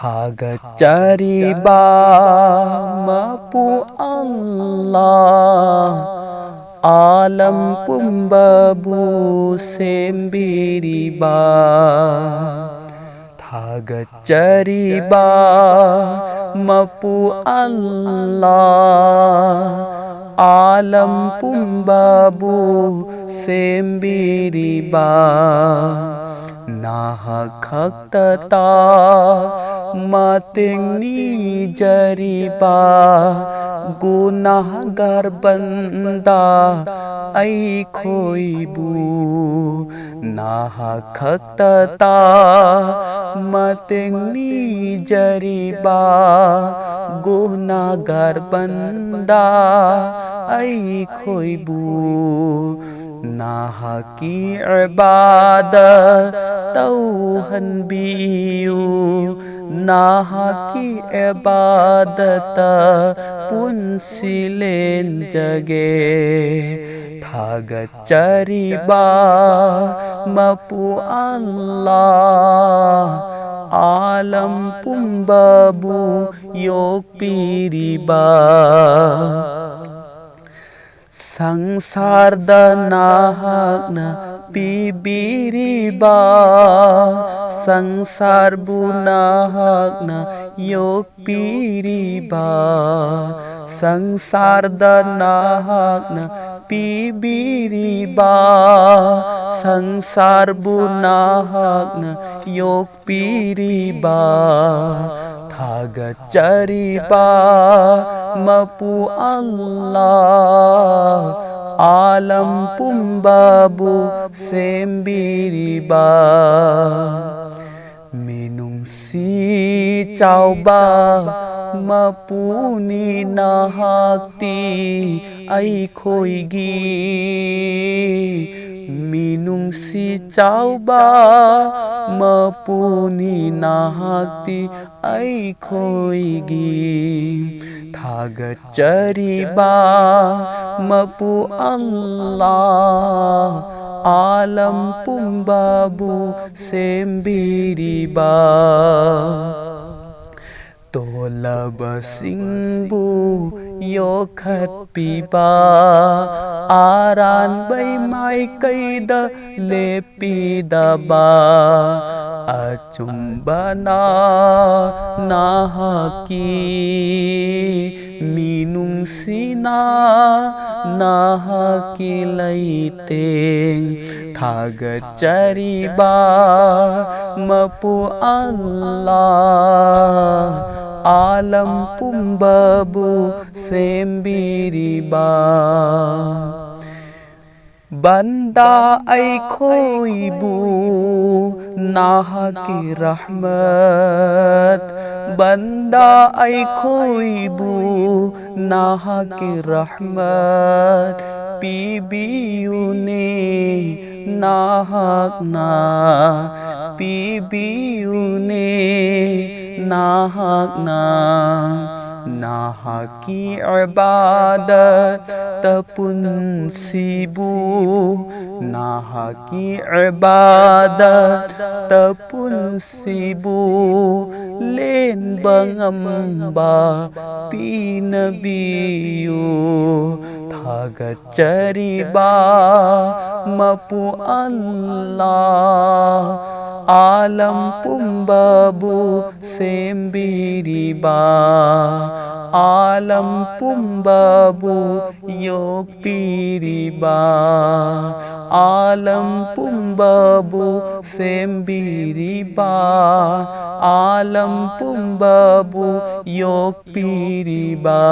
Thagacariba mapu Allah alam pumbabu sembiriba Thagacariba mapu Allah alam pumbabu sembiriba Nahakhakta matingni jariba Gunahgar banda ai khoibu Nahakhakta matingni jariba Gunahgar banda ai khoibu Nahaki ibadat tauhan biyu Nahaki ibadat pun silen jage Thagacariba mapu Allah alam pumbabu yok piriba Sangsar danahakna pibiriba Sangsar bunahakna yok piriba Sangsar danahakna pibiriba Sangsar bunahakna yok piriba Thagacariba mapu Allah alam pumbabu sembiriba Minungsi chauba mapuni nahakti ai khoigi Minungsi chauba mapuni nahakti ai khoigi Thagacariba mapu Allah alam pumbabu sembiriba Tolaba singbu yokhat piba Aran bay mai kaida lepidaba Acumbana nahaki minungsina nahaki laiteng Thagacariba mapu Allah alam pumbabu sembiriba Banda ai khoibu nahaki rahmat Banda ai khoibu nahaki rahmat Pibiyune nahakna Pibiyune nahakna Nahaki ibadat tapun sibu Nahaki ibadat tapun sibu Len bangamba pinabiyu Thagacariba mapu Allah alam pumbabu sembiriba alam pumbabu yok piriba alam pumbabu sembiriba alam pumbabu yok piriba